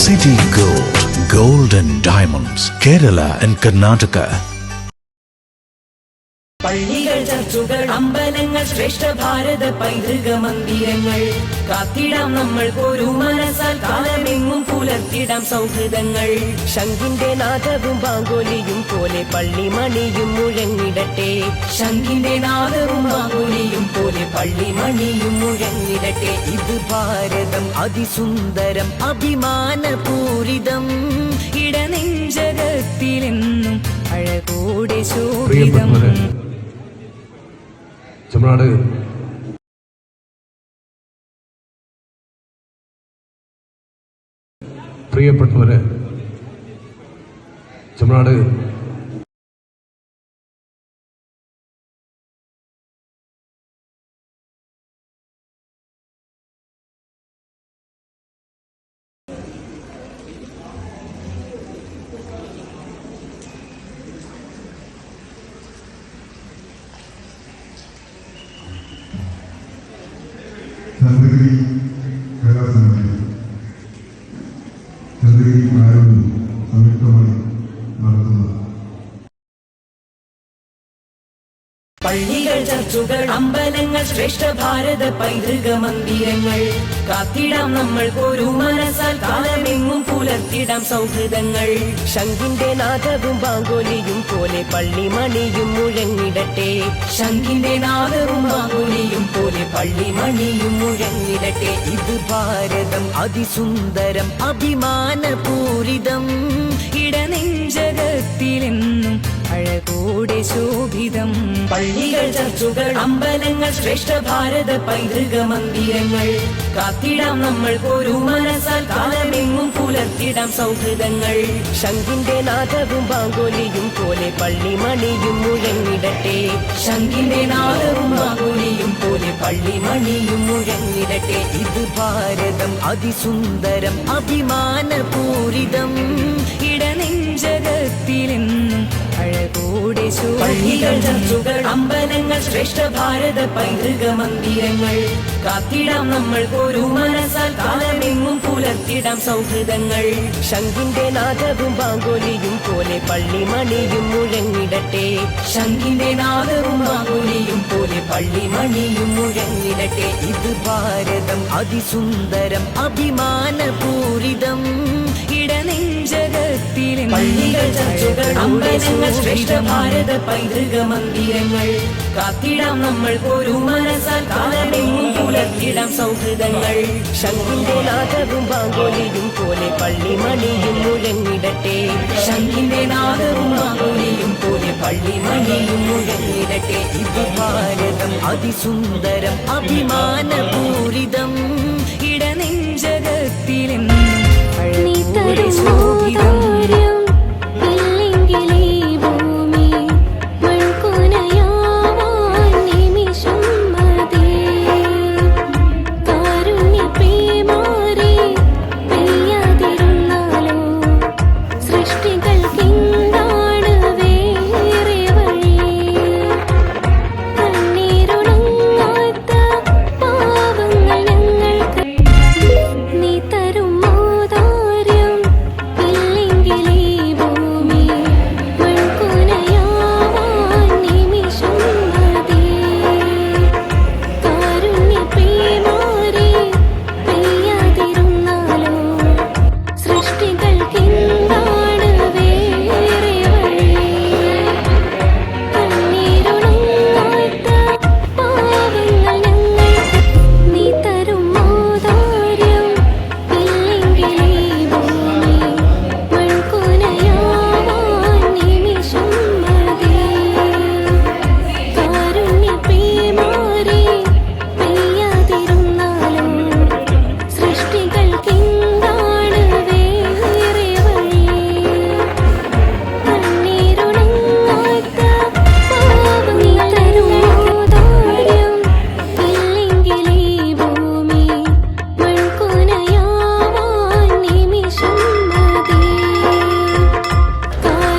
City Gold, Gold and Diamonds, Kerala and Karnataka. പള്ളികൾ, ചർച്ചുകൾ, അമ്പലങ്ങൾ, ശ്രേഷ്ഠ ഭാരത പൈതൃക മന്ദിരങ്ങൾ കാത്തിടാം നമ്മൾ ഒരു മനസ്സാൽ കാലമെങ്ങും പുലർത്തിടാം സൗഹൃദങ്ങൾ. ശംഖിന്റെ നാദവും ബാങ്കോലിയും പോലെ പള്ളിമണിയും മുഴങ്ങിടട്ടെ. ശംഖിന്റെ നാദവും ബാങ്കോലിയും പോലെ പള്ളിമണിയും മുഴങ്ങിടട്ടെ. ഇത് ഭാരതം അതിസുന്ദരം അഭിമാനപൂരിതം ഇടനെഞ്ചകത്തിലെന്നും അഴകോടെ ശോഭിതം. ചെമ്മനാട് പ്രിയപ്പെട്ടവരെ, ചെമ്മനാട് ചന്ദ്രഗിരി കലാസമിതി ചന്ദ്രഗിരി ആരോഗ്യം സംയുക്തമായി നടത്തുന്ന പള്ളികൾ, ചർച്ചുകൾ, അമ്പലങ്ങൾ, ശ്രേഷ്ഠ ഭാരത പൈതൃക മന്ദിരങ്ങൾ കാത്തിടാം നമ്മൾ ഒരു മനസ്സാൽ കാലമെങ്ങും പുലർത്തിടാം സൗഹൃദങ്ങൾ. ശംഖിന്റെ നാദവും ബാങ്കോലിയും പോലെ പള്ളിമണിയും മുഴങ്ങിടട്ടെ. ശംഖിന്റെ നാദവും ബാങ്കോലിയും പോലെ പള്ളിമണിയും മുഴങ്ങിടട്ടെ. ഇത് ഭാരതം അതിസുന്ദരം അഭിമാനപൂരിതം ഇടനെഞ്ചകത്തിലെന്നും അഴകോടെ ശോഭിതം. പള്ളികൾ, ചർച്ചുകൾ, അമ്പലങ്ങൾ, ശ്രേഷ്ഠ ഭാരത പൈതൃക മന്ദിരങ്ങൾ കാത്തിടാം നമ്മൾ ഒരു മനസ്സാൽ കാലമെങ്ങും പുലർത്തിടാം സൗഹൃദങ്ങൾ. ശംഖിന്റെ നാദവും ബാങ്കോലിയും പോലെ പള്ളിമണിയും മുഴങ്ങിടട്ടെ. ശംഖിന്റെ നാദവും ബാങ്കോലിയും പോലെ പള്ളിമണിയും മുഴങ്ങിടട്ടെ. ഇത് ഭാരതം അതിസുന്ദരം അഭിമാനപൂരിതം ഇടനെഞ്ചകത്തിലെന്നും അഴകോടെ ശോഭിതം. പള്ളികൾ, ചർച്ചുകൾ, അമ്പലങ്ങൾ, ശ്രേഷ്ഠ ഭാരത പൈതൃക മന്ദിരങ്ങൾ കാത്തിടാം നമ്മൾ ഒരു മനസ്സാൽ കാലമെങ്ങും പുലർത്തിടാം സൗഹൃദങ്ങൾ. ശംഖിന്റെ നാദവും ബാങ്കോലിയും പോലെ പള്ളിമണിയും മുഴങ്ങിടട്ടെ. ശംഖിന്റെ നാദവും ബാങ്കോലിയും പോലെ പള്ളിമണിയും മുഴങ്ങിടട്ടെ. ഇത് ഭാരതം അതിസുന്ദരം അഭിമാനപൂരിതം ഇടനെഞ്ചകത്തിലെ. പള്ളികൾ, ചർച്ചുകൾ, അമ്പലങ്ങൾ, ശ്രേഷ്ഠ ഭാരത പൈതൃക മന്ദിരങ്ങൾ കാത്തിടാം നമ്മൾ ഒരു മനസ്സാൽ കാലമെങ്ങും പുലർത്തിടാം സൗഹൃദങ്ങൾ. ശംഖിന്റെ നാദവും ബാങ്കോലിയും പോലെ പള്ളിമണിയും മുഴങ്ങിടട്ടെ. ശംഖിന്റെ നാദവും ബാങ്കോലിയും പോലെ പള്ളിമണിയും മുഴങ്ങിടട്ടെ. ഇത് ഭാരതം അതിസുന്ദരം അഭിമാനപൂരിതം ഇടനെഞ്ചകത്തിലെന്നും അഴകോടെ ശോഭിതം.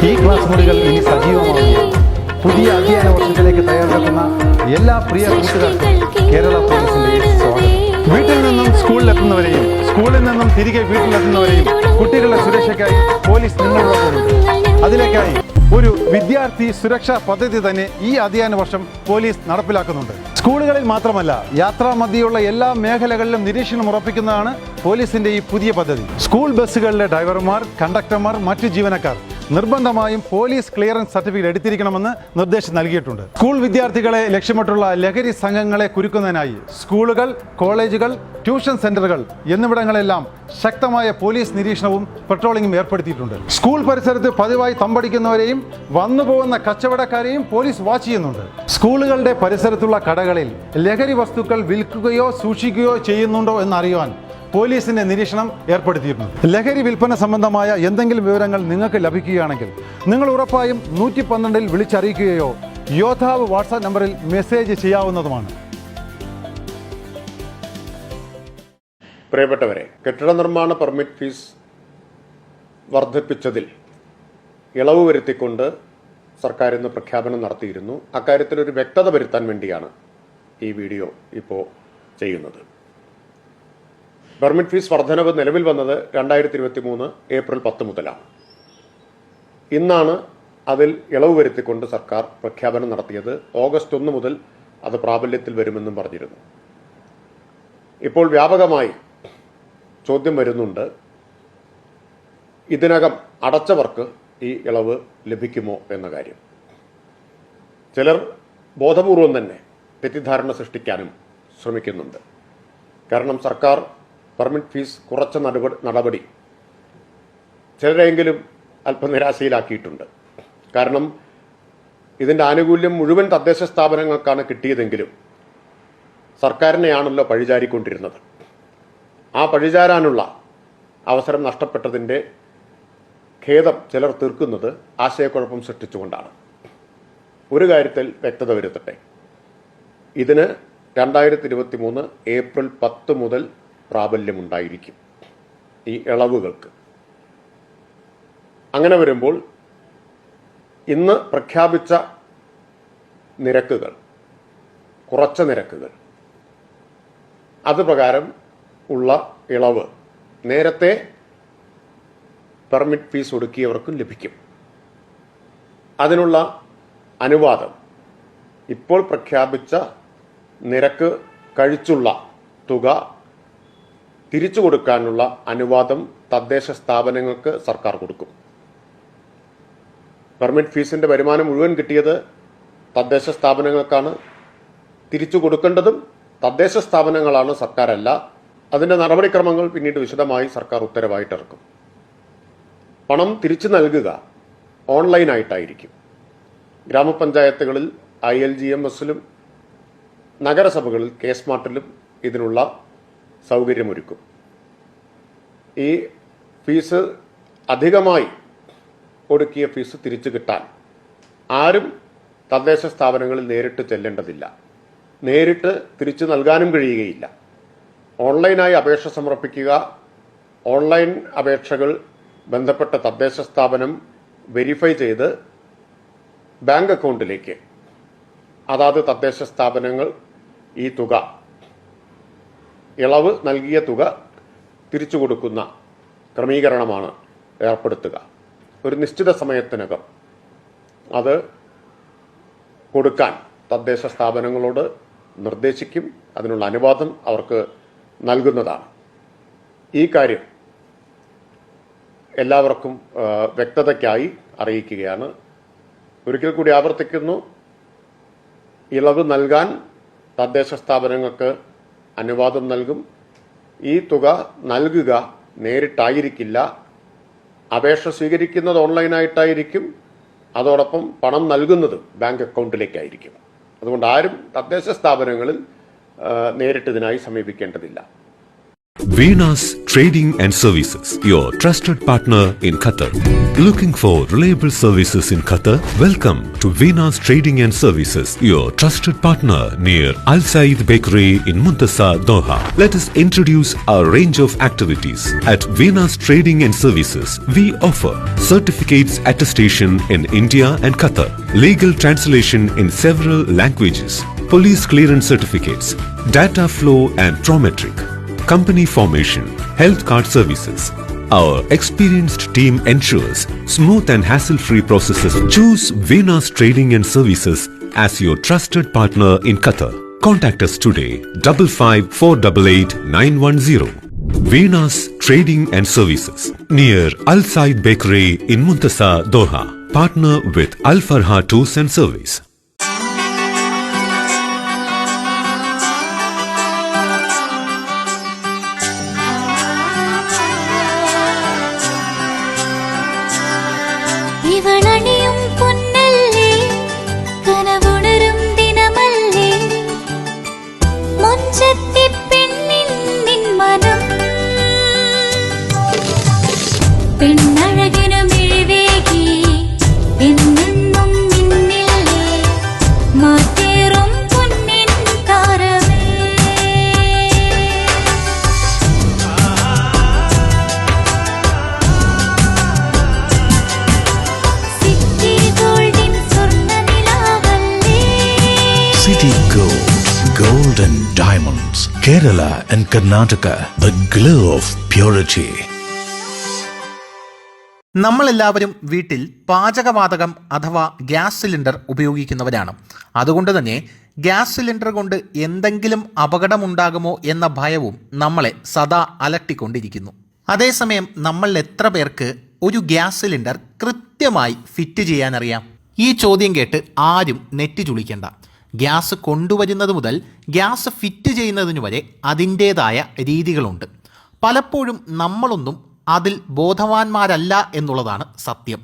ഈ ക്ലാസ് മുറികൾ ഇനി സജീവമാകുന്നു. പുതിയ അധ്യയന വർഷത്തിലേക്ക് തയ്യാറെടുക്കുന്ന എല്ലാ പ്രിയ കൂട്ടുകാർക്കും കേരള പോലീസിന്റെ സ്വാഗതം. വീട്ടിൽ നിന്നും സ്കൂളിലെത്തുന്നവരെയും സ്കൂളിൽ നിന്നും തിരികെ വീട്ടിലെത്തുന്നവരെയും കുട്ടികളുടെ സുരക്ഷയ്ക്കായി പോലീസ് നിങ്ങളോടൊപ്പമുണ്ട്. അതിലേക്കായി ഒരു വിദ്യാർത്ഥി സുരക്ഷാ പദ്ധതി തന്നെ ഈ അധ്യയന വർഷം പോലീസ് നടപ്പിലാക്കുന്നുണ്ട്. സ്കൂളുകളിൽ മാത്രമല്ല, യാത്രാമധ്യയുള്ള എല്ലാ മേഖലകളിലും നിരീക്ഷണം ഉറപ്പിക്കുന്നതാണ് പോലീസിന്റെ ഈ പുതിയ പദ്ധതി. സ്കൂൾ ബസ്സുകളിലെ ഡ്രൈവർമാർ, കണ്ടക്ടർമാർ, മറ്റു ജീവനക്കാർ നിർബന്ധമായും പോലീസ് ക്ലിയറൻസ് സർട്ടിഫിക്കറ്റ് എടുത്തിരിക്കണമെന്ന് നിർദ്ദേശം നൽകിയിട്ടുണ്ട്. സ്കൂൾ വിദ്യാർത്ഥികളെ ലക്ഷ്യമിട്ടുള്ള ലഹരി സംഘങ്ങളെ കുരുക്കുന്നതിനായി സ്കൂളുകൾ, കോളേജുകൾ, ട്യൂഷൻ സെന്ററുകൾ എന്നിവിടങ്ങളെല്ലാം ശക്തമായ പോലീസ് നിരീക്ഷണവും പെട്രോളിംഗും ഏർപ്പെടുത്തിയിട്ടുണ്ട്. സ്കൂൾ പരിസരത്ത് പതിവായി തമ്പടിക്കുന്നവരെയും വന്നുപോകുന്ന കച്ചവടക്കാരെയും പോലീസ് വാച്ച് ചെയ്യുന്നുണ്ട്. സ്കൂളുകളുടെ പരിസരത്തുള്ള കടകളിൽ ലഹരി വസ്തുക്കൾ വിൽക്കുകയോ സൂക്ഷിക്കുകയോ ചെയ്യുന്നുണ്ടോ എന്നറിയുവാൻ പോലീസിന്റെ നിരീക്ഷണം ഏർപ്പെടുത്തിയിരുന്നു. ലഹരി വിൽപ്പന സംബന്ധമായ എന്തെങ്കിലും വിവരങ്ങൾ നിങ്ങൾക്ക് ലഭിക്കുകയാണെങ്കിൽ നിങ്ങൾ ഉറപ്പായും 112-ൽ വിളിച്ചറിയിക്കുകയോ യോദ്ധാവ് വാട്സാപ്പ് നമ്പറിൽ മെസ്സേജ് ചെയ്യാവുന്നതുമാണ്. പ്രിയപ്പെട്ടവരെ, കെട്ടിട നിർമ്മാണ പെർമിറ്റ് ഫീസ് വർദ്ധിപ്പിച്ചതിൽ ഇളവ് വരുത്തിക്കൊണ്ട് സർക്കാർ ഇന്ന് പ്രഖ്യാപനം നടത്തിയിരുന്നു. അക്കാര്യത്തിൽ ഒരു വ്യക്തത വരുത്താൻ വേണ്ടിയാണ് ഈ വീഡിയോ ഇപ്പോൾ ചെയ്യുന്നത്. പെർമിറ്റ് ഫീസ് വർധനവ് നിലവിൽ വന്നത് 2023 ഏപ്രിൽ 10 മുതലാണ്. ഇന്നാണ് അതിൽ ഇളവ് വരുത്തിക്കൊണ്ട് സർക്കാർ പ്രഖ്യാപനം നടത്തിയത്. ഓഗസ്റ്റ് 1 മുതൽ അത് പ്രാബല്യത്തിൽ വരുമെന്നും പറഞ്ഞിരുന്നു. ഇപ്പോൾ വ്യാപകമായി ചോദ്യം വരുന്നുണ്ട്, ഇതിനകം അടച്ചവർക്ക് ഈ ഇളവ് ലഭിക്കുമോ എന്ന കാര്യം. ചിലർ ബോധപൂർവം തന്നെ തെറ്റിദ്ധാരണ സൃഷ്ടിക്കാനും ശ്രമിക്കുന്നുണ്ട്. കാരണം സർക്കാർ പെർമിറ്റ് ഫീസ് കുറച്ച നടപടി ചിലരെങ്കിലും അല്പം നിരാശയിലാക്കിയിട്ടുണ്ട്. കാരണം ഇതിൻ്റെ ആനുകൂല്യം മുഴുവൻ തദ്ദേശ സ്ഥാപനങ്ങൾക്കാണ് കിട്ടിയതെങ്കിലും സർക്കാരിനെയാണല്ലോ പഴിചാരിക്കൊണ്ടിരുന്നത്. ആ പഴിചാരാനുള്ള അവസരം നഷ്ടപ്പെട്ടതിൻ്റെ ഖേദം ചിലർ തീർക്കുന്നത് ആശയക്കുഴപ്പം സൃഷ്ടിച്ചുകൊണ്ടാണ്. ഒരു കാര്യത്തിൽ വ്യക്തത വരുത്തട്ടെ, ഇതിന് 2023 ഏപ്രിൽ 10 മുതൽ പ്രാബല്യമുണ്ടായിരിക്കും ഈ ഇളവുകൾക്ക്. അങ്ങനെ വരുമ്പോൾ ഇന്ന് പ്രഖ്യാപിച്ച നിരക്കുകൾ, കുറച്ച നിരക്കുകൾ, അത് പ്രകാരം ഉള്ള ഇളവ് നേരത്തെ പെർമിറ്റ് ഫീസ് ഒടുക്കിയവർക്കും ലഭിക്കും. അതിനുള്ള അനുവാദം ഇപ്പോൾ പ്രഖ്യാപിച്ച നിരക്ക് കഴിച്ചുള്ള തുക തിരിച്ചു കൊടുക്കാനുള്ള അനുവാദം തദ്ദേശ സ്ഥാപനങ്ങൾക്ക് സർക്കാർ കൊടുക്കും. പെർമിറ്റ് ഫീസിന്റെ വരുമാനം മുഴുവൻ കിട്ടിയത് തദ്ദേശ സ്ഥാപനങ്ങൾക്കാണ്. തിരിച്ചു കൊടുക്കേണ്ടതും തദ്ദേശ സ്ഥാപനങ്ങളാണ്, സർക്കാരല്ല. അതിന്റെ നടപടിക്രമങ്ങൾ പിന്നീട് വിശദമായി സർക്കാർ ഉത്തരവായിട്ടിറക്കും. പണം തിരിച്ചു നൽകുക ഓൺലൈനായിട്ടായിരിക്കും. ഗ്രാമപഞ്ചായത്തുകളിൽ ILGMSലും നഗരസഭകളിൽ KSmartലും ഇതിനുള്ള സൗകര്യമൊരുക്കും. ഈ ഫീസ് അധികമായി ഒടുക്കിയ ഫീസ് തിരിച്ചു കിട്ടാൻ ആരും തദ്ദേശ സ്ഥാപനങ്ങളിൽ നേരിട്ട് ചെല്ലേണ്ടതില്ല. നേരിട്ട് തിരിച്ചു നൽകാനും കഴിയുകയില്ല. ഓൺലൈനായി അപേക്ഷ സമർപ്പിക്കുക. ഓൺലൈൻ അപേക്ഷകൾ ബന്ധപ്പെട്ട തദ്ദേശ സ്ഥാപനം വെരിഫൈ ചെയ്ത് ബാങ്ക് അക്കൗണ്ടിലേക്ക് അതാത് തദ്ദേശ സ്ഥാപനങ്ങൾ ഈ തുക, ഇളവ് നൽകിയ തുക തിരിച്ചു കൊടുക്കുന്ന ക്രമീകരണമാണ് ഏർപ്പെടുത്തുക. ഒരു നിശ്ചിത സമയത്തിനകം അത് കൊടുക്കാൻ തദ്ദേശ സ്ഥാപനങ്ങളോട് നിർദ്ദേശിക്കും. അതിനുള്ള അനുവാദം അവർക്ക് നൽകുന്നതാണ്. ഈ കാര്യം എല്ലാവർക്കും വ്യക്തതയ്ക്കായി അറിയിക്കുകയാണ്. ഒരിക്കൽ കൂടി ആവർത്തിക്കുന്നു, ഇളവ് നൽകാൻ തദ്ദേശ സ്ഥാപനങ്ങൾക്ക് അനുവാദം നൽകും. ഈ തുക നൽകുക നേരിട്ടായിരിക്കില്ല. അപേക്ഷ സ്വീകരിക്കുന്നത് ഓൺലൈനായിട്ടായിരിക്കും. അതോടൊപ്പം പണം നൽകുന്നത് ബാങ്ക് അക്കൗണ്ടിലേക്കായിരിക്കും. അതുകൊണ്ട് ആരും തദ്ദേശ സ്ഥാപനങ്ങളിൽ നേരിട്ട് ഇതിനായി സമീപിക്കേണ്ടതില്ല. Venus Trading and Services, your trusted partner in Qatar. Looking for reliable services in Qatar? Welcome to Venus Trading and Services, your trusted partner near Al Said Bakery in Muntasa, Doha. Let us introduce our range of activities. At Venus Trading and Services, we offer certificates attestation in India and Qatar, legal translation in several languages, police clearance certificates, data flow and prometric, company formation, health card services. Our experienced team ensures smooth and hassle-free processes. Choose Venus Trading and Services as your trusted partner in Qatar. Contact us today 55488910. Venus Trading and Services near Al Said Bakery in Muntasa, Doha. Partner with Al Farha Tours and Service. ഇവളണിയും പൊന്നല്ലേ കനവുണരും ദിനമല്ലേ മൊഞ്ചത്തി പെണ്ണിൻ നിൻ മനം പെണ്ണഴകിനു മിഴിവേകി എന്നെന്നും നിന്നില്ലേ മാറ്റേറും പൊന്നിൻ താരമേ city ഗോൾഡിൻ സ്വർണ്ണനിലാവല്ലേ City Gold, Gold and Diamonds, Kerala and Karnataka, the glow of purity. നമ്മളെല്ലാവരും വീട്ടിൽ പാചകവാതകം അഥവാ ഗ്യാസ് സിലിണ്ടർ ഉപയോഗിക്കുന്നവരാണ്. അതുകൊണ്ട് തന്നെ ഗ്യാസ് സിലിണ്ടർ കൊണ്ട് എന്തെങ്കിലും അപകടമുണ്ടാകുമോ എന്ന ഭയവും നമ്മളെ സദാ അലട്ടിക്കൊണ്ടിരിക്കുന്നു. അതേസമയം നമ്മൾ എത്ര പേർക്ക് ഒരു ഗ്യാസ് സിലിണ്ടർ കൃത്യമായി ഫിറ്റ് ചെയ്യാനറിയാം? ഈ ചോദ്യം കേട്ട് ആരും നെറ്റ് ചുളിക്കേണ്ട. ഗ്യാസ് കൊണ്ടുവരുന്നത് മുതൽ ഗ്യാസ് ഫിറ്റ് ചെയ്യുന്നതിന് വരെ അതിൻ്റേതായ രീതികളുണ്ട്. പലപ്പോഴും നമ്മളൊന്നും അതിൽ ബോധവാന്മാരല്ല എന്നുള്ളതാണ് സത്യം.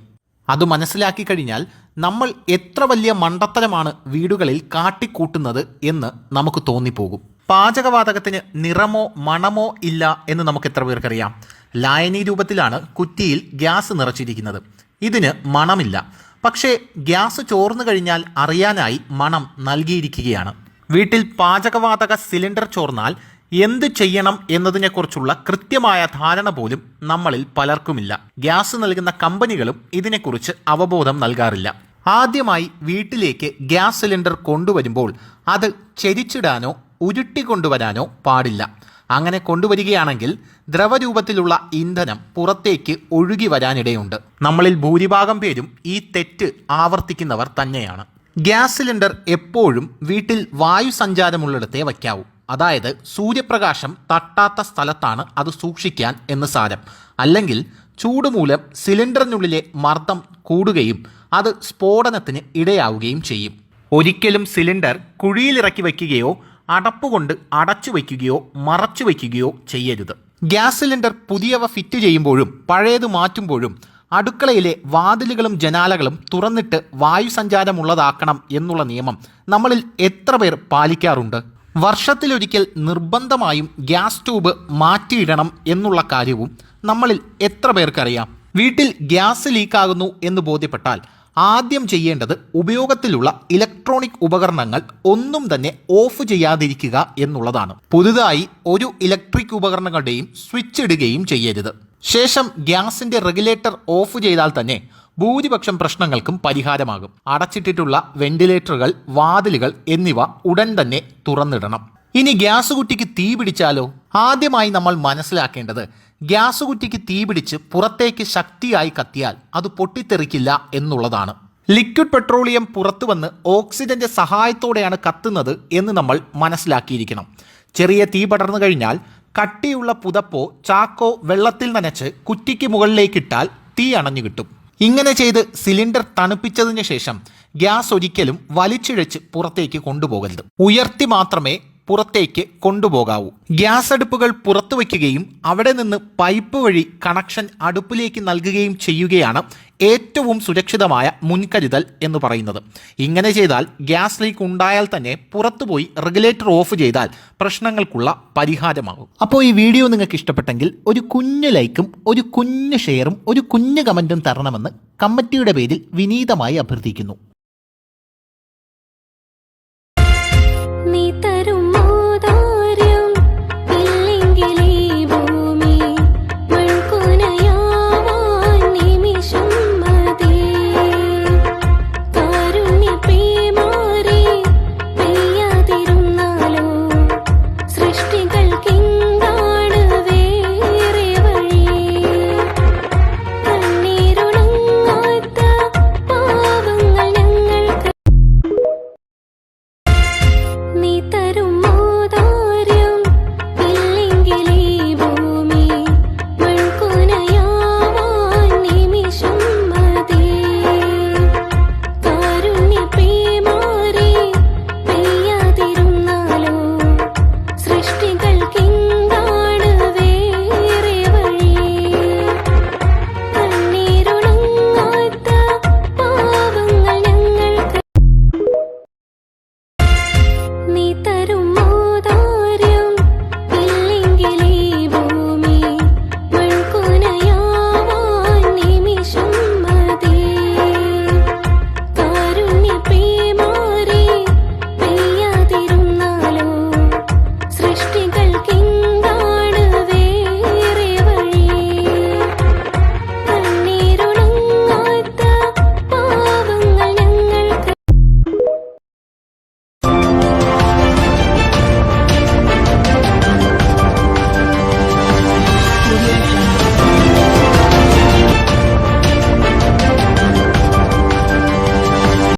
അത് മനസ്സിലാക്കി കഴിഞ്ഞാൽ നമ്മൾ എത്ര വലിയ മണ്ടത്തരമാണ് വീടുകളിൽ കാട്ടിക്കൂട്ടുന്നത് എന്ന് നമുക്ക് തോന്നിപ്പോകും. പാചകവാതകത്തിന് നിറമോ മണമോ ഇല്ല എന്ന് നമുക്ക് എത്ര പേർക്കറിയാം? ലായനി രൂപത്തിലാണ് കുറ്റിയിൽ ഗ്യാസ് നിറച്ചിരിക്കുന്നത്. ഇതിന് മണമില്ല. പക്ഷേ ഗ്യാസ് ചോർന്നു കഴിഞ്ഞാൽ അറിയാനായി മണം നൽകിയിരിക്കുകയാണ്. വീട്ടിൽ പാചകവാതക സിലിണ്ടർ ചോർന്നാൽ എന്ത് ചെയ്യണം എന്നതിനെക്കുറിച്ചുള്ള കൃത്യമായ ധാരണ പോലും നമ്മളിൽ പലർക്കുമില്ല. ഗ്യാസ് നൽകുന്ന കമ്പനികളും ഇതിനെക്കുറിച്ച് അവബോധം നൽകാറില്ല. ആദ്യമായി വീട്ടിലേക്ക് ഗ്യാസ് സിലിണ്ടർ കൊണ്ടുവരുമ്പോൾ അത് ചെരിച്ചിടാനോ ഉരുട്ടിക്കൊണ്ടുവരാനോ പാടില്ല. അങ്ങനെ കൊണ്ടുവരികയാണെങ്കിൽ ദ്രവരൂപത്തിലുള്ള ഇന്ധനം പുറത്തേക്ക് ഒഴുകി വരാനിടയുണ്ട്. നമ്മളിൽ ഭൂരിഭാഗം പേരും ഈ തെറ്റ് ആവർത്തിക്കുന്നവർ തന്നെയാണ്. ഗ്യാസ് സിലിണ്ടർ എപ്പോഴും വീട്ടിൽ വായു സഞ്ചാരമുള്ളിടത്തേ വയ്ക്കാവൂ. അതായത് സൂര്യപ്രകാശം തട്ടാത്ത സ്ഥലത്താണ് അത് സൂക്ഷിക്കാൻ എന്ന് സാരം. അല്ലെങ്കിൽ ചൂട് മൂലം സിലിണ്ടറിനുള്ളിലെ മർദ്ദം കൂടുകയും അത് സ്ഫോടനത്തിന് ഇടയാവുകയും ചെയ്യും. ഒരിക്കലും സിലിണ്ടർ കുഴിയിലിറക്കി വയ്ക്കുകയോ അടപ്പുകൊണ്ട് അടച്ചു വയ്ക്കുകയോ മറച്ചു വയ്ക്കുകയോ ചെയ്യരുത്. ഗ്യാസ് സിലിണ്ടർ പുതിയവ ഫിറ്റ് ചെയ്യുമ്പോഴും പഴയത് മാറ്റുമ്പോഴും അടുക്കളയിലെ വാതിലുകളും ജനാലകളും തുറന്നിട്ട് വായു സഞ്ചാരമുള്ളതാക്കണം എന്നുള്ള നിയമം നമ്മളിൽ എത്ര പേർ പാലിക്കാറുണ്ട്? വർഷത്തിലൊരിക്കൽ നിർബന്ധമായും ഗ്യാസ് ട്യൂബ് മാറ്റിയിടണം എന്നുള്ള കാര്യവും നമ്മളിൽ എത്ര പേർക്കറിയാം? വീട്ടിൽ ഗ്യാസ് ലീക്കാകുന്നു എന്ന് ബോധ്യപ്പെട്ടാൽ ആദ്യം ചെയ്യേണ്ടത് ഉപയോഗത്തിലുള്ള ഇലക്ട്രോണിക് ഉപകരണങ്ങൾ ഒന്നും തന്നെ ഓഫ് ചെയ്യാതിരിക്കുക എന്നുള്ളതാണ്. പുതുതായി ഒരു ഇലക്ട്രിക് ഉപകരണങ്ങളുടെയും സ്വിച്ച് ഇടുകയും ചെയ്യരുത്. ശേഷം ഗ്യാസിന്റെ റെഗുലേറ്റർ ഓഫ് ചെയ്താൽ തന്നെ ഭൂരിപക്ഷം പ്രശ്നങ്ങൾക്കും പരിഹാരമാകും. അടച്ചിട്ടിട്ടുള്ള വെന്റിലേറ്ററുകൾ, വാതിലുകൾ എന്നിവ ഉടൻ തന്നെ തുറന്നിടണം. ഇനി ഗ്യാസ് കുറ്റിക്ക് തീ പിടിച്ചാലോ? ആദ്യമായി നമ്മൾ മനസ്സിലാക്കേണ്ടത് ഗ്യാസ് കുറ്റിക്ക് തീ പിടിച്ച് പുറത്തേക്ക് ശക്തിയായി കത്തിയാൽ അത് പൊട്ടിത്തെറിക്കില്ല എന്നുള്ളതാണ്. ലിക്വിഡ് പെട്രോളിയം പുറത്തു വന്ന് ഓക്സിജന്റെ സഹായത്തോടെയാണ് കത്തുന്നത് എന്ന് നമ്മൾ മനസ്സിലാക്കിയിരിക്കണം. ചെറിയ തീ പടർന്നു കഴിഞ്ഞാൽ കട്ടിയുള്ള പുതപ്പോ ചാക്കോ വെള്ളത്തിൽ നനച്ച് കുറ്റിക്ക് മുകളിലേക്കിട്ടാൽ തീ അണഞ്ഞു കിട്ടും. ഇങ്ങനെ ചെയ്ത് സിലിണ്ടർ തണുപ്പിച്ചതിന് ശേഷം ഗ്യാസ് ഒരിക്കലും വലിച്ചിഴച്ച് പുറത്തേക്ക് കൊണ്ടുപോകരുത്. ഉയർത്തി മാത്രമേ പുറത്തേക്ക് കൊണ്ടുപോകാവൂ. ഗ്യാസ് അടുപ്പുകൾ പുറത്തു വയ്ക്കുകയും അവിടെ നിന്ന് പൈപ്പ് വഴി കണക്ഷൻ അടുപ്പിലേക്ക് നൽകുകയും ചെയ്യുകയാണ് ഏറ്റവും സുരക്ഷിതമായ മുൻകരുതൽ എന്ന് പറയുന്നത്. ഇങ്ങനെ ചെയ്താൽ ഗ്യാസ് ലീക്ക് ഉണ്ടായാൽ തന്നെ പുറത്തുപോയി റെഗുലേറ്റർ ഓഫ് ചെയ്താൽ പ്രശ്നങ്ങൾക്കുള്ള പരിഹാരമാകും. അപ്പോൾ ഈ വീഡിയോ നിങ്ങൾക്ക് ഇഷ്ടപ്പെട്ടെങ്കിൽ ഒരു കുഞ്ഞു ലൈക്കും ഒരു കുഞ്ഞു ഷെയറും ഒരു കുഞ്ഞു കമൻറ്റും തരണമെന്ന് കമ്മിറ്റിയുടെ പേരിൽ വിനീതമായി അഭ്യർത്ഥിക്കുന്നു.